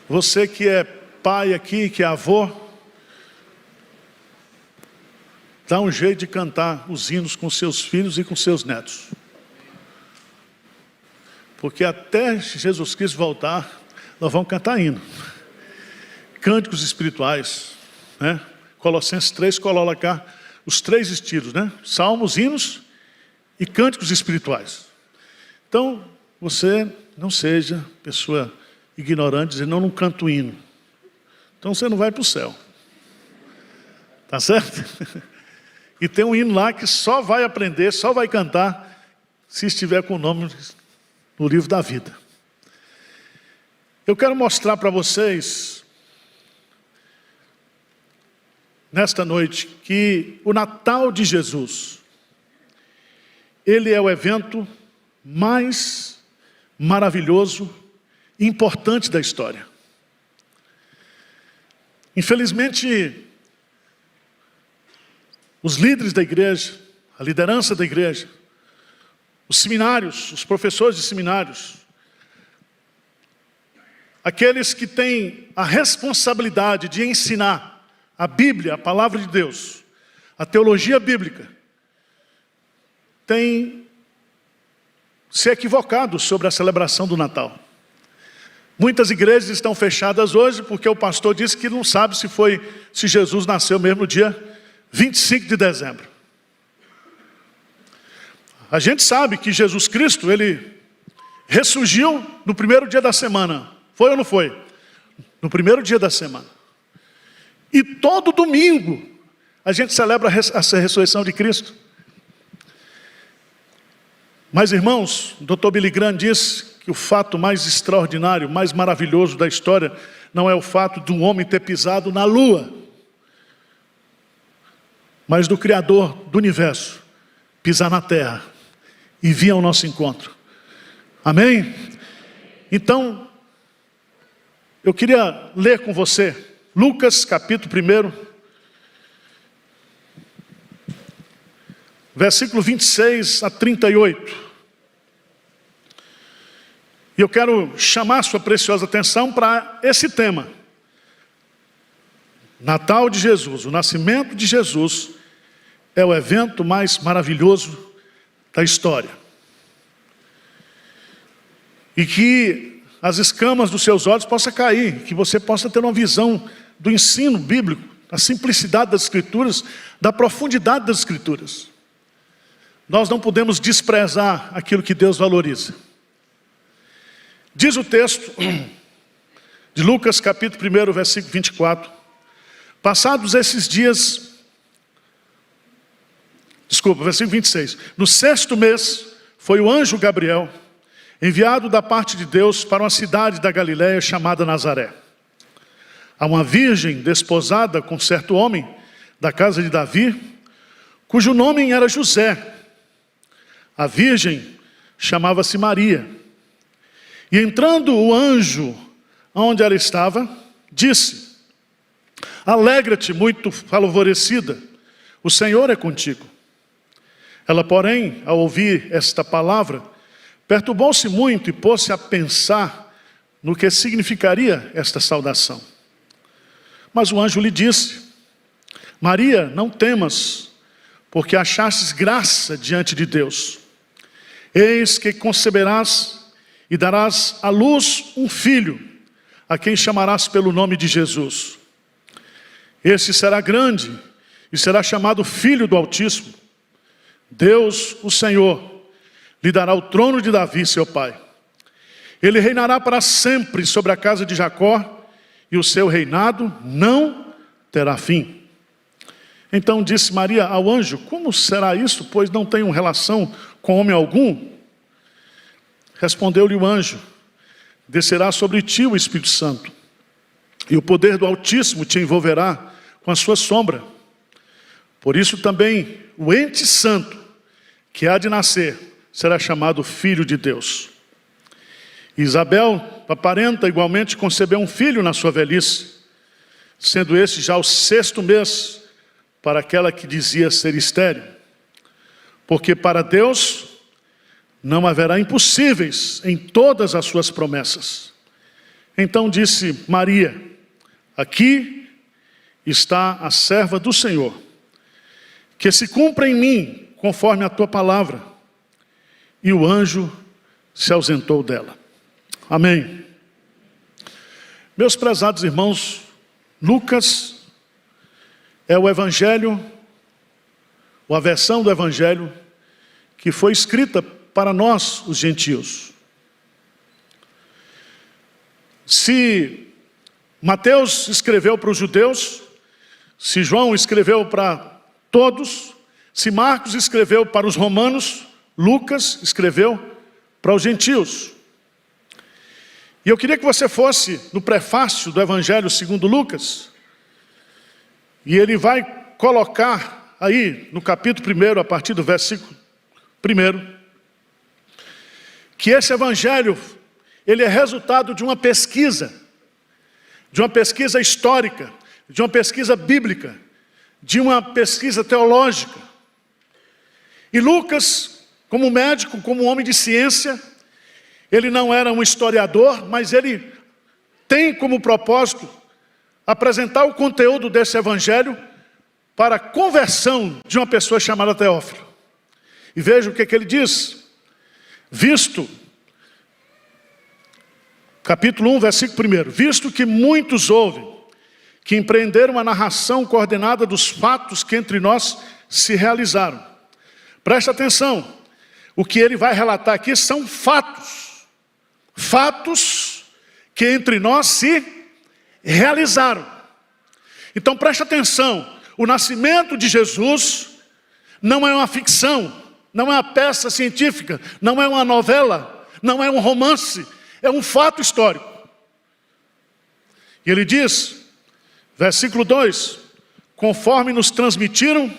Você que é pai aqui, que é avô, dá um jeito de cantar os hinos com seus filhos e com seus netos. Porque até Jesus Cristo voltar, nós vamos cantar hino. Cânticos espirituais, né? Colossenses 3 coloca os 3 estilos, né? Salmos, hinos e cânticos espirituais. Então, você não seja pessoa ignorante, dizendo, não canto hino. Então você não vai para o céu. Tá certo? E tem um hino lá que só vai aprender, só vai cantar, se estiver com o nome no livro da vida. Eu quero mostrar para vocês, nesta noite, que o Natal de Jesus, ele é o evento mais maravilhoso e importante da história. Infelizmente, os líderes da igreja, a liderança da igreja, os seminários, os professores de seminários, aqueles que têm a responsabilidade de ensinar a Bíblia, a palavra de Deus, a teologia bíblica, têm se equivocado sobre a celebração do Natal. Muitas igrejas estão fechadas hoje porque o pastor disse que não sabe se Jesus nasceu mesmo no dia 25 de dezembro. A gente sabe que Jesus Cristo, ele ressurgiu no primeiro dia da semana. Foi ou não foi? No primeiro dia da semana. E todo domingo a gente celebra a ressurreição de Cristo. Mas, irmãos, o Dr. Billy Graham diz que o fato mais extraordinário, mais maravilhoso da história não é o fato do homem ter pisado na lua, mas do Criador do universo pisar na terra e vir ao nosso encontro. Amém? Então, eu queria ler com você Lucas capítulo 1, versículo 26 a 38. E eu quero chamar sua preciosa atenção para esse tema. Natal de Jesus, o nascimento de Jesus é o evento mais maravilhoso da história. E que as escamas dos seus olhos possam cair, que você possa ter uma visão do ensino bíblico, da simplicidade das Escrituras, da profundidade das Escrituras. Nós não podemos desprezar aquilo que Deus valoriza. Diz o texto de Lucas capítulo 1, versículo 24. Passados esses dias, versículo 26. No 6º mês, foi o anjo Gabriel, enviado da parte de Deus para uma cidade da Galiléia chamada Nazaré. A uma virgem desposada com certo homem da casa de Davi, cujo nome era José. A virgem chamava-se Maria. E entrando o anjo onde ela estava, disse: alegra-te, muito favorecida, o Senhor é contigo. Ela, porém, ao ouvir esta palavra, perturbou-se muito e pôs-se a pensar no que significaria esta saudação. Mas o anjo lhe disse: Maria, não temas, porque achastes graça diante de Deus. Eis que conceberás e darás à luz um filho, a quem chamarás pelo nome de Jesus. Este será grande e será chamado Filho do Altíssimo. Deus, o Senhor, lhe dará o trono de Davi, seu pai. Ele reinará para sempre sobre a casa de Jacó, e o seu reinado não terá fim. Então disse Maria ao anjo: como será isso, pois não tenho relação com homem algum? Respondeu-lhe o anjo: descerá sobre ti o Espírito Santo, e o poder do Altíssimo te envolverá com a sua sombra. Por isso também o ente santo que há de nascer será chamado Filho de Deus. Isabel, a parenta, igualmente concebeu um filho na sua velhice, sendo esse já o 6º mês para aquela que dizia ser estéril. Porque para Deus não haverá impossíveis em todas as suas promessas. Então disse Maria: aqui está a serva do Senhor, que se cumpra em mim conforme a tua palavra. E o anjo se ausentou dela. Amém. Meus prezados irmãos, Lucas é o evangelho, ou a versão do evangelho que foi escrita para nós, os gentios. Se Mateus escreveu para os judeus, se João escreveu para todos, se Marcos escreveu para os romanos, Lucas escreveu para os gentios. E eu queria que você fosse no prefácio do Evangelho segundo Lucas, e ele vai colocar aí no capítulo 1, a partir do versículo 1, que esse Evangelho, ele é resultado de uma pesquisa histórica, de uma pesquisa bíblica, de uma pesquisa teológica. E Lucas, como médico, como homem de ciência, ele não era um historiador, mas ele tem como propósito apresentar o conteúdo desse evangelho para a conversão de uma pessoa chamada Teófilo. E veja o que ele diz. Visto, capítulo 1, versículo 1. Visto que muitos ouvem, que empreenderam a narração coordenada dos fatos que entre nós se realizaram. Presta atenção, o que ele vai relatar aqui são fatos. Fatos que entre nós se realizaram. Então preste atenção, o nascimento de Jesus não é uma ficção, não é uma peça científica, não é uma novela, não é um romance, é um fato histórico. E ele diz, versículo 2, conforme nos transmitiram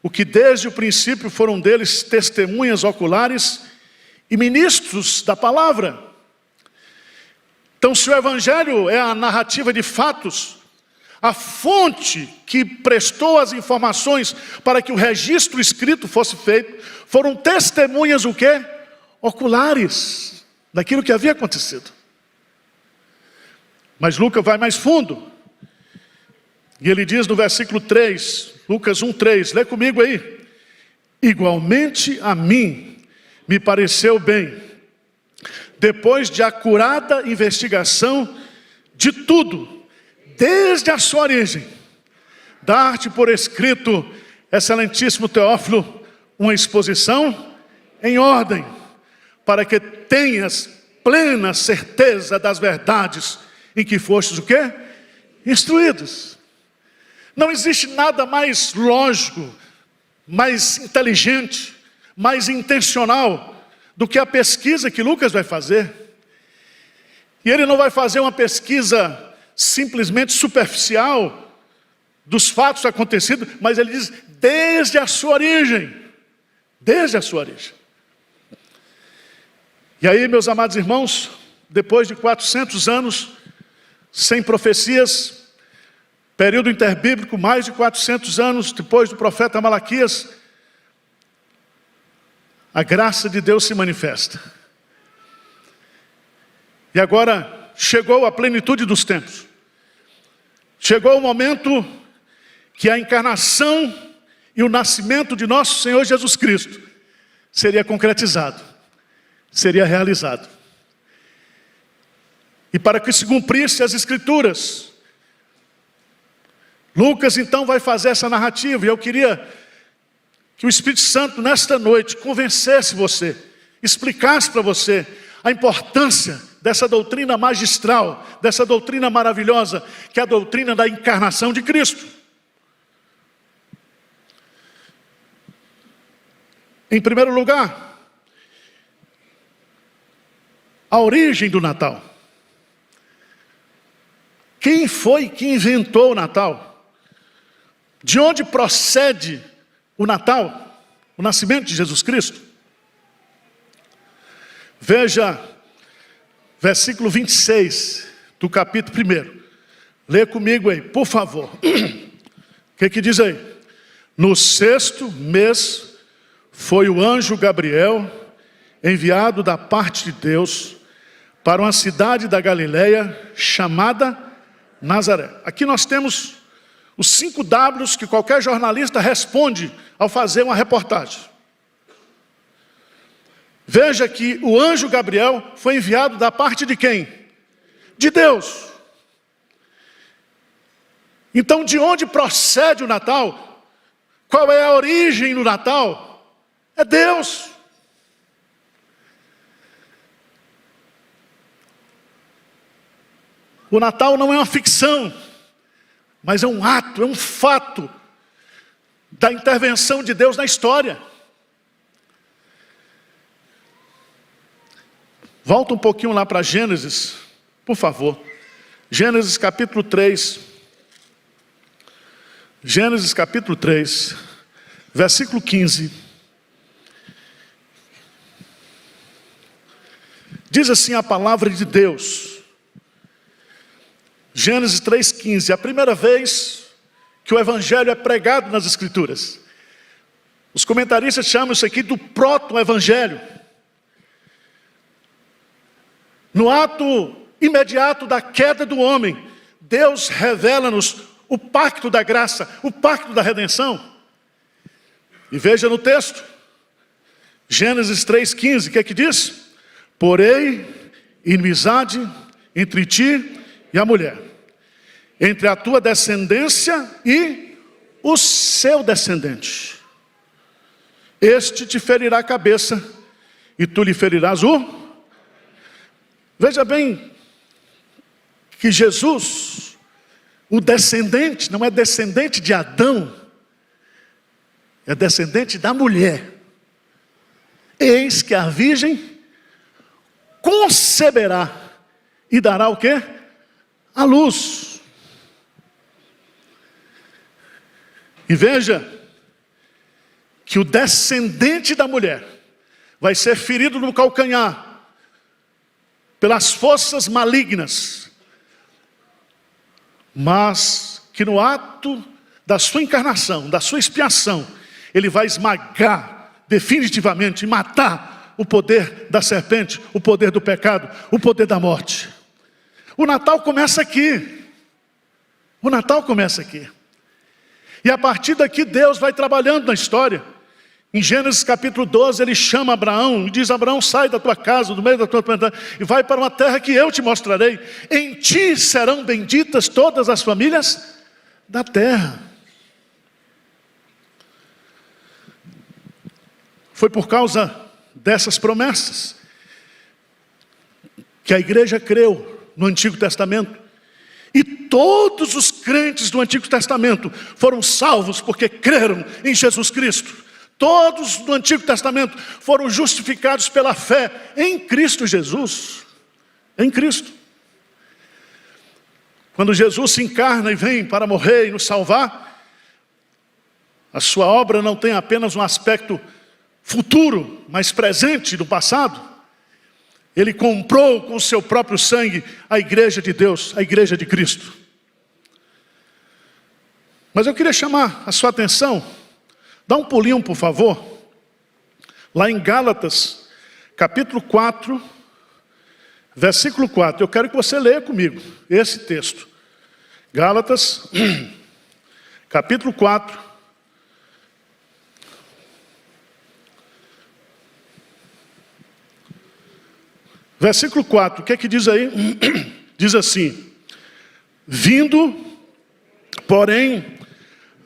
o que desde o princípio foram deles testemunhas oculares e ministros da palavra. Então, se o evangelho é a narrativa de fatos, a fonte que prestou as informações para que o registro escrito fosse feito, foram testemunhas o quê? Oculares, daquilo que havia acontecido. Mas Lucas vai mais fundo. E ele diz no versículo 3, Lucas 1:3, lê comigo aí. Igualmente a mim me pareceu bem, depois de acurada investigação de tudo, desde a sua origem, dar-te por escrito, excelentíssimo Teófilo, uma exposição em ordem, para que tenhas plena certeza das verdades em que fostes o quê? Instruídos. Não existe nada mais lógico, mais inteligente, mais intencional do que a pesquisa que Lucas vai fazer. E ele não vai fazer uma pesquisa simplesmente superficial dos fatos acontecidos, mas ele diz desde a sua origem. Desde a sua origem. E aí, meus amados irmãos, depois de 400 anos sem profecias, período interbíblico, mais de 400 anos depois do profeta Malaquias, a graça de Deus se manifesta. E agora chegou a plenitude dos tempos. Chegou o momento que a encarnação e o nascimento de nosso Senhor Jesus Cristo seria concretizado, seria realizado. E para que se cumprisse as Escrituras, Lucas então vai fazer essa narrativa. E eu queria que o Espírito Santo nesta noite convencesse você, explicasse para você a importância dessa doutrina magistral, dessa doutrina maravilhosa, que é a doutrina da encarnação de Cristo. Em primeiro lugar, a origem do Natal. Quem foi que inventou o Natal? De onde procede o Natal, o nascimento de Jesus Cristo? Veja, versículo 26 do capítulo 1. Lê comigo aí, por favor. O que diz aí? No 6º mês foi o anjo Gabriel enviado da parte de Deus para uma cidade da Galileia chamada Nazaré. Aqui nós temos os 5 Ws que qualquer jornalista responde ao fazer uma reportagem. Veja que o anjo Gabriel foi enviado da parte de quem? De Deus. Então, de onde procede o Natal? Qual é a origem do Natal? É Deus. O Natal não é uma ficção, mas é um ato, é um fato da intervenção de Deus na história. Volta um pouquinho lá para Gênesis, por favor. Gênesis capítulo 3. Gênesis capítulo 3, versículo 15. Diz assim a palavra de Deus. Gênesis 3,15, a primeira vez que o Evangelho é pregado nas Escrituras. Os comentaristas chamam isso aqui do proto-evangelho. No ato imediato da queda do homem, Deus revela-nos o pacto da graça, o pacto da redenção. E veja no texto, Gênesis 3,15, o que é que diz? Porém, inimizade entre ti e a mulher, entre a tua descendência e o seu descendente. Este te ferirá a cabeça, e tu lhe ferirás o... Veja bem, que Jesus, o descendente, não é descendente de Adão, é descendente da mulher. Eis que a virgem conceberá e dará o quê? A luz. E veja que o descendente da mulher vai ser ferido no calcanhar pelas forças malignas, mas que no ato da sua encarnação, da sua expiação, ele vai esmagar definitivamente e matar o poder da serpente, o poder do pecado, o poder da morte. O Natal começa aqui. O Natal começa aqui. E a partir daqui Deus vai trabalhando na história. Em Gênesis capítulo 12, ele chama Abraão e diz: Abraão, sai da tua casa, do meio da tua plantação, e vai para uma terra que eu te mostrarei. Em ti serão benditas todas as famílias da terra. Foi por causa dessas promessas que a igreja creu no Antigo Testamento. E todos os crentes do Antigo Testamento foram salvos porque creram em Jesus Cristo. Todos no Antigo Testamento foram justificados pela fé em Cristo Jesus. Em Cristo. Quando Jesus se encarna e vem para morrer e nos salvar, a sua obra não tem apenas um aspecto futuro, mas presente do passado. Ele comprou com o seu próprio sangue a igreja de Deus, a igreja de Cristo. Mas eu queria chamar a sua atenção, dá um pulinho por favor, lá em Gálatas, capítulo 4, versículo 4. Eu quero que você leia comigo esse texto. Gálatas, capítulo 4. Versículo 4, o que é que diz aí? Diz assim: vindo, porém,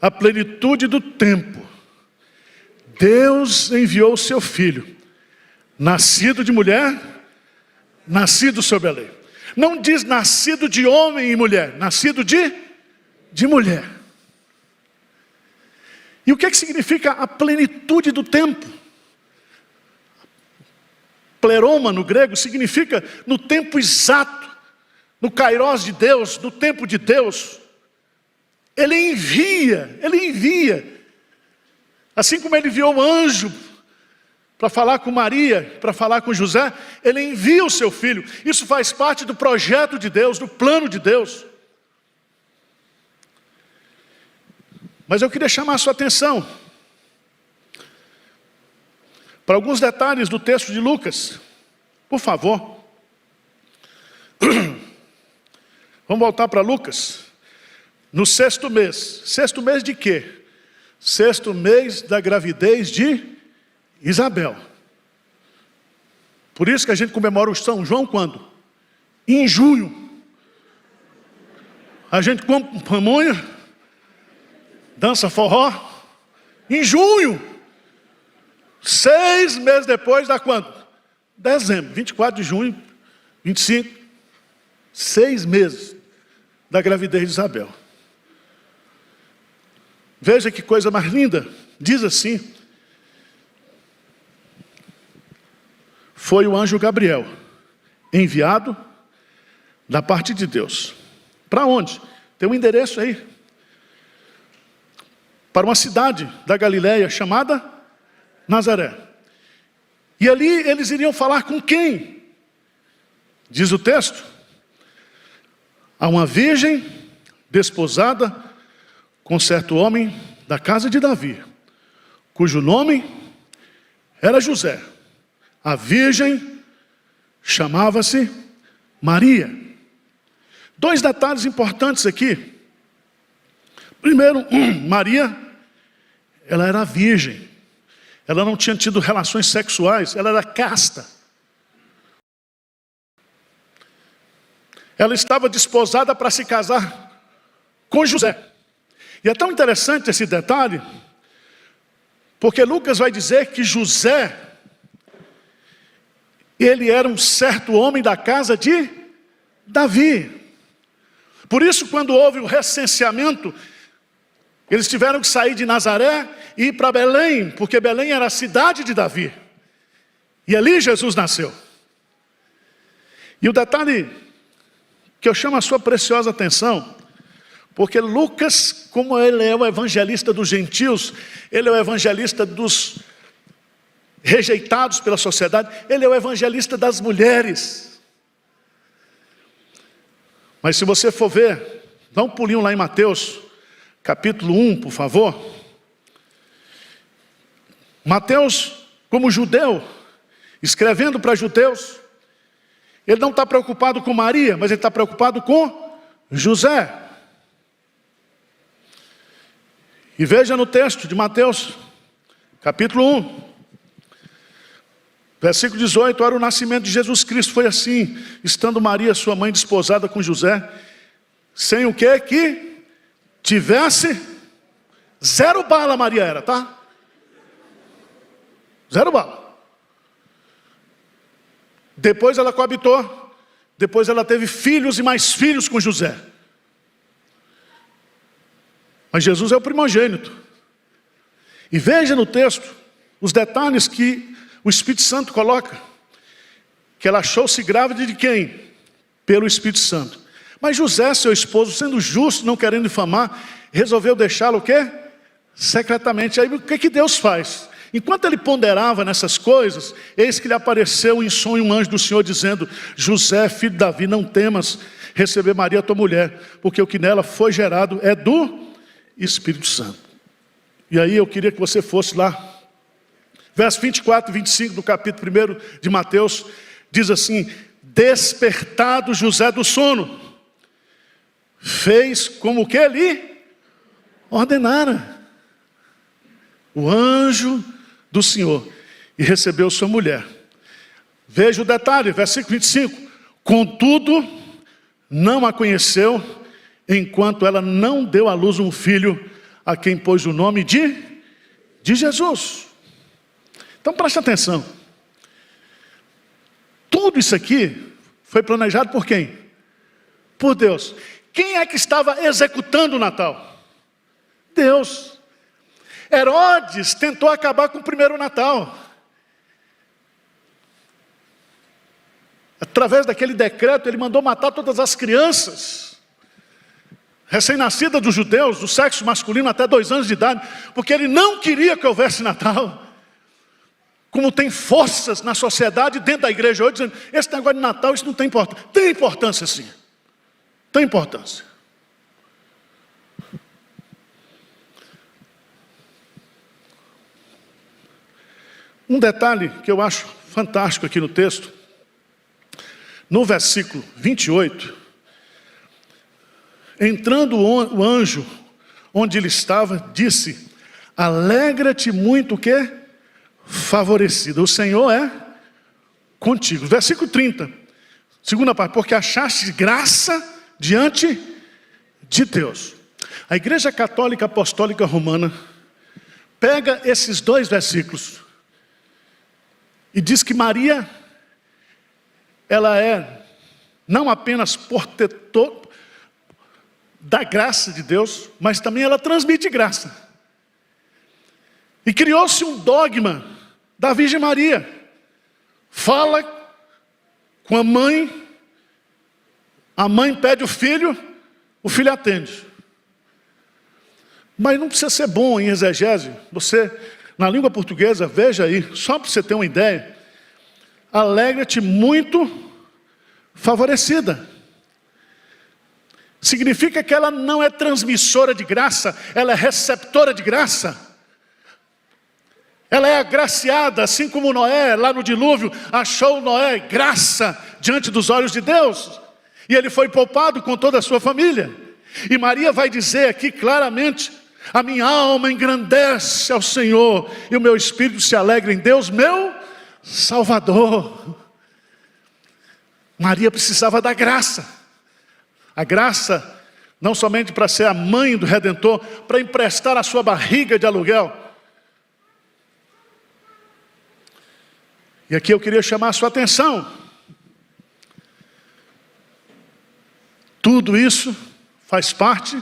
a plenitude do tempo, Deus enviou o seu Filho, nascido de mulher, nascido sob a lei. Não diz nascido de homem e mulher, nascido de mulher. E o que é que significa a plenitude do tempo? Pleroma no grego significa no tempo exato, no kairos de Deus, no tempo de Deus. Ele envia. Assim como ele enviou o anjo para falar com Maria, para falar com José, ele envia o seu filho. Isso faz parte do projeto de Deus, do plano de Deus. Mas eu queria chamar a sua atenção para alguns detalhes do texto de Lucas, por favor. Vamos voltar para Lucas. No sexto mês. Sexto mês de quê? Sexto mês da gravidez de Isabel. Por isso que a gente comemora o São João quando? Em junho. A gente come pamonha, dança forró, em junho. 6 meses depois dá quando? Dezembro, 24 de junho, 25. 6 meses da gravidez de Isabel. Veja que coisa mais linda. Diz assim: foi o anjo Gabriel, enviado da parte de Deus. Para onde? Tem um endereço aí. Para uma cidade da Galileia chamada Nazaré. E ali eles iriam falar com quem? Diz o texto: a uma virgem desposada com certo homem da casa de Davi, cujo nome era José. A virgem chamava-se Maria. 2 detalhes importantes aqui. Primeiro, Maria, ela era virgem. Ela não tinha tido relações sexuais, ela era casta. Ela estava desposada para se casar com José. E é tão interessante esse detalhe, porque Lucas vai dizer que José, ele era um certo homem da casa de Davi. Por isso, quando houve o recenseamento, eles tiveram que sair de Nazaré e ir para Belém, porque Belém era a cidade de Davi. E ali Jesus nasceu. E o detalhe que eu chamo a sua preciosa atenção, porque Lucas, como ele é o evangelista dos gentios, ele é o evangelista dos rejeitados pela sociedade, ele é o evangelista das mulheres. Mas se você for ver, dá um pulinho lá em Mateus, capítulo 1, por favor. Mateus, como judeu, escrevendo para judeus, ele não está preocupado com Maria, mas ele está preocupado com José. E veja no texto de Mateus, capítulo 1, versículo 18, ora o nascimento de Jesus Cristo foi assim, estando Maria, sua mãe, desposada com José, sem o quê? Que tivesse 0 bala Maria era, tá? 0 bala. Depois ela coabitou, depois ela teve filhos e mais filhos com José. Mas Jesus é o primogênito. E veja no texto os detalhes que o Espírito Santo coloca. Que ela achou-se grávida de quem? Pelo Espírito Santo. Mas José, seu esposo, sendo justo, não querendo difamar, resolveu deixá-lo o quê? Secretamente. Aí o que Deus faz? Enquanto ele ponderava nessas coisas, eis que lhe apareceu em sonho um anjo do Senhor dizendo: José, filho de Davi, não temas receber Maria, tua mulher, porque o que nela foi gerado é do Espírito Santo. E aí eu queria que você fosse lá, verso 24 e 25 do capítulo 1 de Mateus, diz assim: despertado José do sono, fez como o que lhe ordenara o anjo do Senhor, e recebeu sua mulher. Veja o detalhe, versículo 25: contudo, não a conheceu, enquanto ela não deu à luz um filho, a quem pôs o nome de Jesus. Então preste atenção. Tudo isso aqui foi planejado por quem? Por Deus. Quem é que estava executando o Natal? Deus. Herodes tentou acabar com o primeiro Natal. Através daquele decreto, ele mandou matar todas as crianças recém-nascidas dos judeus, do sexo masculino até 2 anos de idade, porque ele não queria que houvesse Natal. Como tem forças na sociedade, dentro da igreja hoje, dizendo: esse negócio de Natal, isso não tem importância. Tem importância sim. Tem importância. Um detalhe que eu acho fantástico aqui no texto: no versículo 28, entrando o anjo onde ele estava, disse: alegra-te muito, o quê? Favorecida, o Senhor é contigo. Versículo 30, segunda parte, porque achaste graça diante de Deus. A Igreja Católica Apostólica Romana pega esses dois versículos e diz que Maria, ela é não apenas protetor da graça de Deus, mas também ela transmite graça. E criou-se um dogma da Virgem Maria. Fala com a mãe pede o filho atende. Mas não precisa ser bom em exegese. Você, na língua portuguesa, veja aí, só para você ter uma ideia. Alegra-te muito favorecida. Significa que ela não é transmissora de graça, ela é receptora de graça. Ela é agraciada, assim como Noé, lá no dilúvio, achou Noé graça diante dos olhos de Deus. E ele foi poupado com toda a sua família. E Maria vai dizer aqui claramente: a minha alma engrandece ao Senhor, e o meu espírito se alegra em Deus, meu Salvador. Maria precisava da graça. A graça, não somente para ser a mãe do Redentor, para emprestar a sua barriga de aluguel. E aqui eu queria chamar a sua atenção. Tudo isso faz parte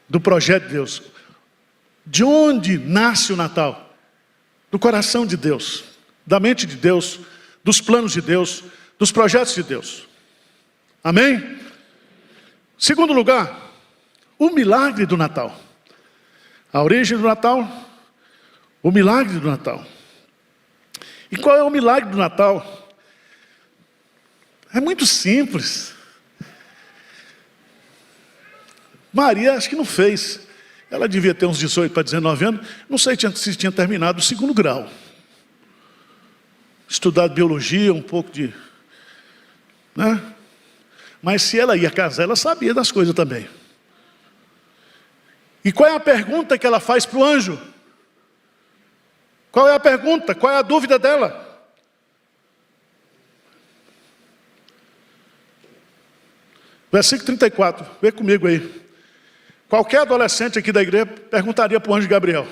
do projeto de Deus. De onde nasce o Natal? Do coração de Deus, da mente de Deus, dos planos de Deus, dos projetos de Deus. Amém? Segundo lugar, o milagre do Natal. A origem do Natal, o milagre do Natal. E qual é o milagre do Natal? É muito simples. Maria acho que não fez. Ela devia ter uns 18 para 19 anos. Não sei se tinha terminado o 2º grau. Estudado biologia, um pouco de... né? Mas se ela ia casar, ela sabia das coisas também. E qual é a pergunta que ela faz para o anjo? Qual é a pergunta? Qual é a dúvida dela? Versículo 34, vê comigo aí. Qualquer adolescente aqui da igreja perguntaria para o anjo Gabriel.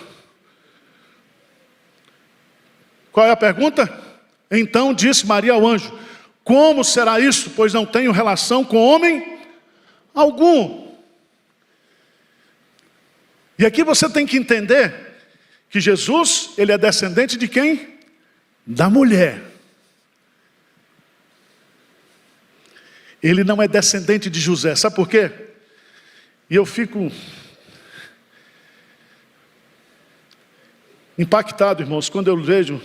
Qual é a pergunta? Então disse Maria ao anjo: como será isso? Pois não tenho relação com homem algum. E aqui você tem que entender que Jesus, ele é descendente de quem? Da mulher. Ele não é descendente de José. Sabe por quê? E eu fico impactado, irmãos, quando eu vejo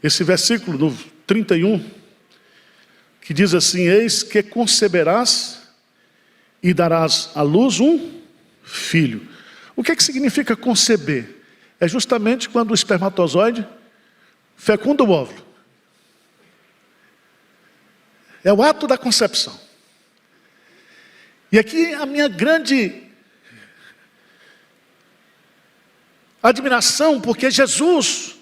esse versículo no 31, que diz assim: eis que conceberás e darás à luz um filho. O que significa conceber? É justamente quando o espermatozoide fecunda o óvulo. É o ato da concepção. E aqui a minha grande admiração, porque Jesus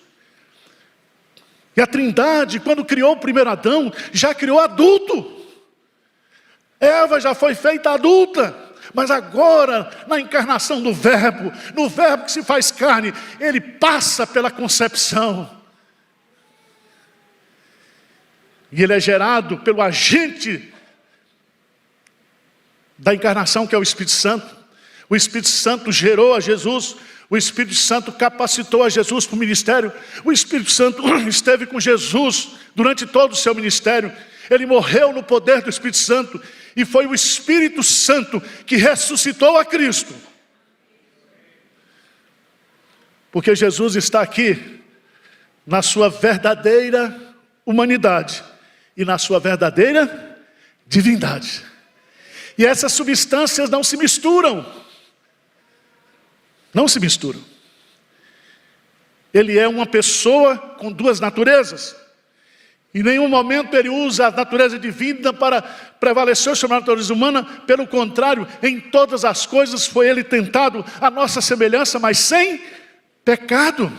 e a Trindade, quando criou o primeiro Adão, já criou adulto. Eva já foi feita adulta. Mas agora, na encarnação do Verbo, no Verbo que se faz carne, ele passa pela concepção. E ele é gerado pelo agente da encarnação, que é o Espírito Santo. O Espírito Santo gerou a Jesus. O Espírito Santo capacitou a Jesus para o ministério. O Espírito Santo esteve com Jesus durante todo o seu ministério. Ele morreu no poder do Espírito Santo. E foi o Espírito Santo que ressuscitou a Cristo. Porque Jesus está aqui na sua verdadeira humanidade e na sua verdadeira divindade. E essas substâncias não se misturam. Não se misturam. ele é uma pessoa com duas naturezas. Em nenhum momento ele usa a natureza divina para prevalecer sobre a natureza humana. Pelo contrário, em todas as coisas foi ele tentado à nossa semelhança, mas sem pecado.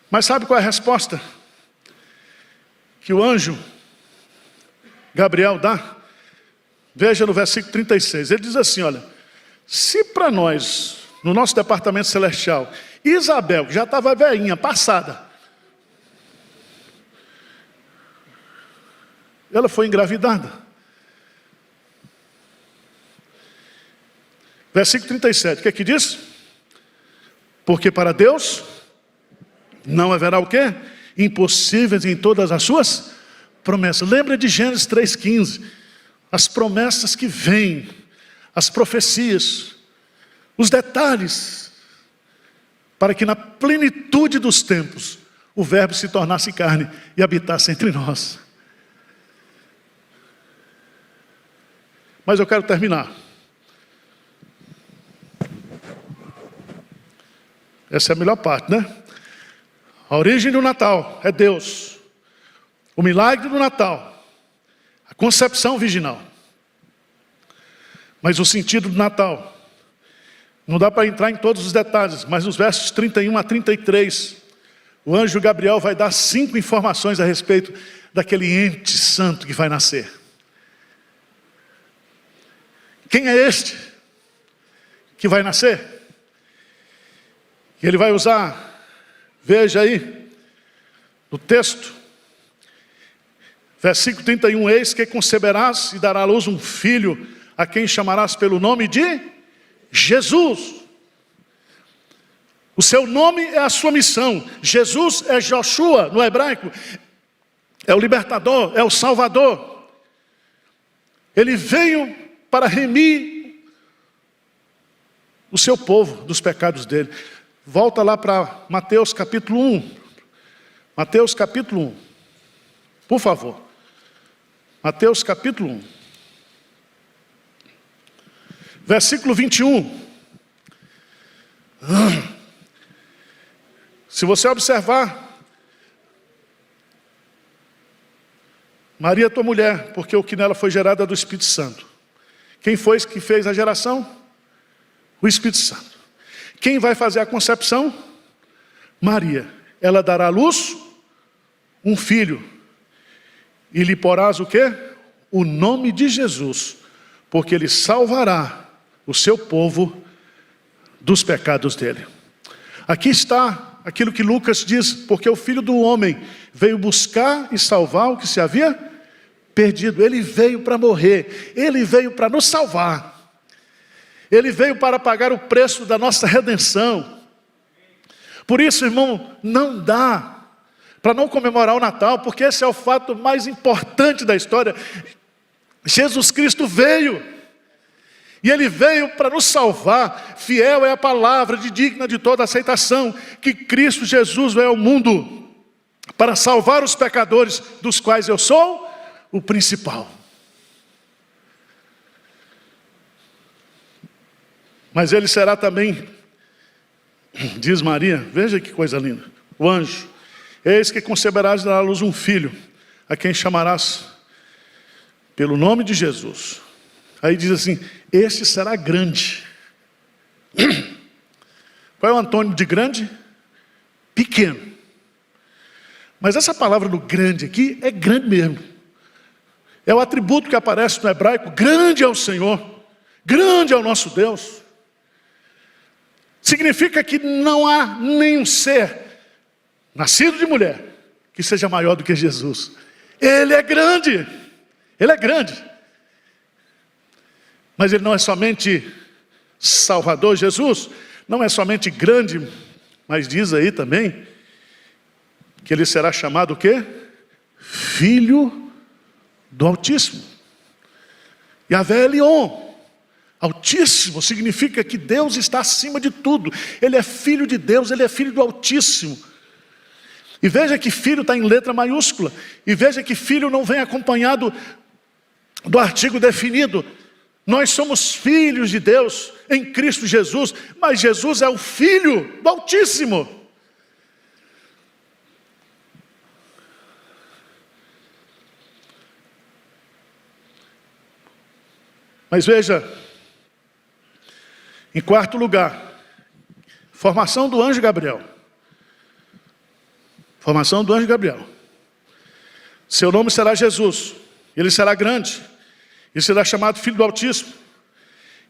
Mas sabe qual é a resposta que o anjo Gabriel dá? Veja no versículo 36, ele diz assim, olha, se para nós, no nosso departamento celestial, Isabel, que já estava velhinha, passada, ela foi engravidada. Versículo 37, o que é que diz? Porque para Deus não haverá o quê? Impossíveis em todas as suas promessas. Lembra de Gênesis 3,15. As promessas que vêm, as profecias, os detalhes, para que na plenitude dos tempos, o verbo se tornasse carne e habitasse entre nós. Mas eu quero terminar. Essa é a melhor parte, né? A origem do Natal é Deus. O milagre do Natal, a concepção virginal. Mas o sentido do Natal, não dá para entrar em todos os detalhes, mas nos versos 31 a 33, o anjo Gabriel vai dar 5 informações a respeito daquele ente santo que vai nascer. Quem é este que vai nascer? E ele vai usar, veja aí, no texto, versículo 31, eis que conceberás e dará à luz um filho, a quem chamarás pelo nome de Jesus. O seu nome é a sua missão. Jesus é Joshua no hebraico, é o libertador, é o salvador. Ele veio para remir o seu povo dos pecados dele. Volta lá para Mateus capítulo 1. Mateus capítulo 1. Por favor. Mateus capítulo 1. Versículo 21. Se você observar, Maria, tua mulher, porque o que nela foi gerado é do Espírito Santo. Quem foi que fez a geração? O Espírito Santo. Quem vai fazer a concepção? Maria. Ela dará à luz um filho. E lhe porás o quê? O nome de Jesus. Porque ele salvará o seu povo dos pecados dele. Aqui está aquilo que Lucas diz, porque o Filho do Homem veio buscar e salvar o que se havia perdido. Ele veio para morrer, ele veio para nos salvar. Ele veio para pagar o preço da nossa redenção. Por isso, irmão, não dá para não comemorar o Natal, porque esse é o fato mais importante da história. Jesus Cristo veio, e Ele veio para nos salvar. Fiel é a palavra, digna de toda aceitação, que Cristo Jesus veio ao mundo para salvar os pecadores, dos quais eu sou o principal. Mas Ele será também, diz Maria, veja que coisa linda, o anjo, eis que conceberás e darás à luz um filho, a quem chamarás pelo nome de Jesus. Aí diz assim, este será grande. Qual é o antônimo de grande? Pequeno. Mas essa palavra do grande aqui é grande mesmo. É o atributo que aparece no hebraico, grande é o Senhor, grande é o nosso Deus. Significa que não há nenhum ser nascido de mulher que seja maior do que Jesus. Ele é grande. Ele é grande. Mas Ele não é somente Salvador. Jesus não é somente grande, mas diz aí também que Ele será chamado o quê? Filho do Altíssimo. Yahvé Elion. Altíssimo significa que Deus está acima de tudo. Ele é filho de Deus, Ele é filho do Altíssimo. E veja que filho está em letra maiúscula. E veja que filho não vem acompanhado do artigo definido. Nós somos filhos de Deus em Cristo Jesus, mas Jesus é o Filho do Altíssimo. Mas veja, em quarto lugar, formação do anjo Gabriel. Formação do anjo Gabriel. Seu nome será Jesus, ele será grande, e será chamado Filho do Altíssimo.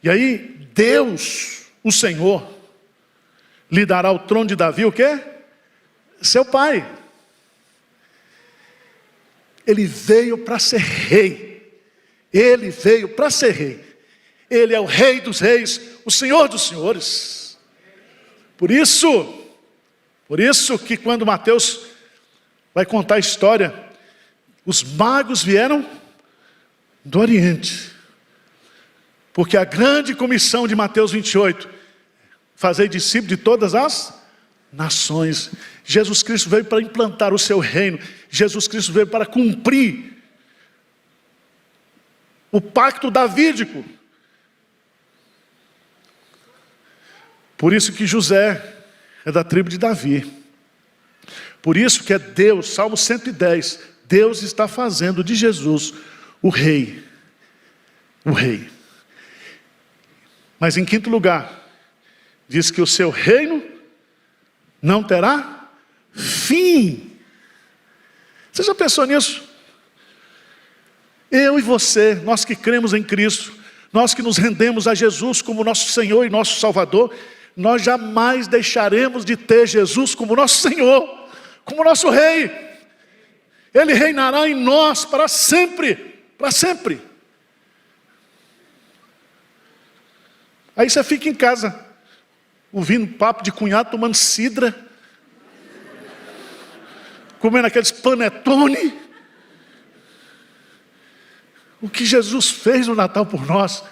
E aí, Deus, o Senhor, lhe dará o trono de Davi, o quê? Seu pai. Ele veio para ser rei. Ele veio para ser rei. Ele é o Rei dos reis, o Senhor dos senhores. Por isso que quando Mateus vai contar a história, os magos vieram do Oriente. Porque a grande comissão de Mateus 28, fazer discípulos de todas as nações. Jesus Cristo veio para implantar o seu reino. Jesus Cristo veio para cumprir o pacto davídico. Por isso que José é da tribo de Davi. Por isso que é Deus, Salmo 110, Deus está fazendo de Jesus o rei. O rei. Mas em quinto lugar, diz que o seu reino não terá fim. Você já pensou nisso? Eu e você, nós que cremos em Cristo, nós que nos rendemos a Jesus como nosso Senhor e nosso Salvador, nós jamais deixaremos de ter Jesus como nosso Senhor, como nosso Rei. Ele reinará em nós para sempre, para sempre. Aí você fica em casa, ouvindo papo de cunhado, tomando cidra, comendo aqueles panetone. O que Jesus fez no Natal por nós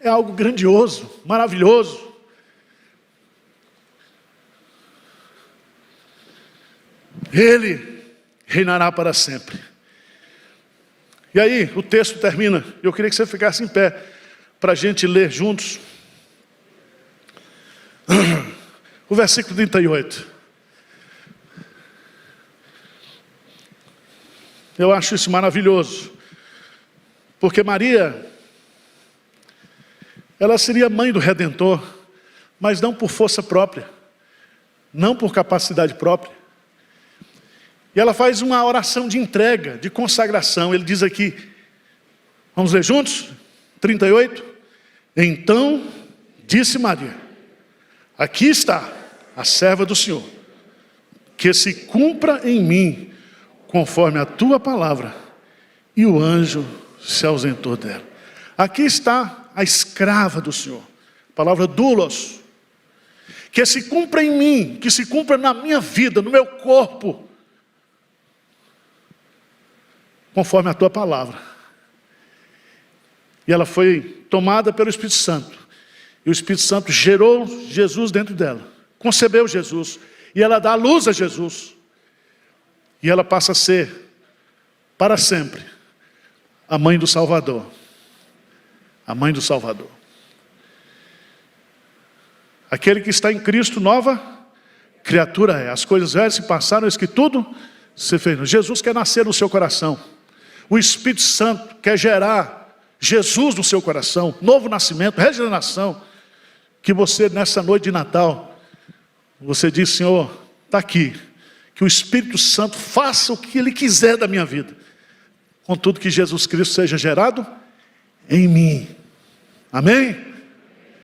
é algo grandioso, maravilhoso. Ele reinará para sempre. E aí o texto termina. Eu queria que você ficasse em pé para a gente ler juntos o versículo 38. Eu acho isso maravilhoso. Porque Maria, ela seria mãe do Redentor, mas não por força própria, não por capacidade própria. E ela faz uma oração de entrega, de consagração. Ele diz aqui, vamos ler juntos? 38. Então disse Maria: aqui está a serva do Senhor, que se cumpra em mim conforme a tua palavra. E o anjo se ausentou dela. Aqui está a escrava do Senhor, a palavra doulos, que se cumpra em mim, que se cumpra na minha vida, no meu corpo, conforme a tua palavra. E ela foi tomada pelo Espírito Santo, e o Espírito Santo gerou Jesus dentro dela, concebeu Jesus, e ela dá luz a Jesus, e ela passa a ser, para sempre, a mãe do Salvador. A mãe do Salvador. Aquele que está em Cristo, nova criatura é. As coisas velhas se passaram, eis que tudo se fez. Jesus quer nascer no seu coração. O Espírito Santo quer gerar Jesus no seu coração. Novo nascimento, regeneração. Que você, nessa noite de Natal, você diz: Senhor, está aqui. Que o Espírito Santo faça o que Ele quiser da minha vida. Contudo, que Jesus Cristo seja gerado em mim. Amém?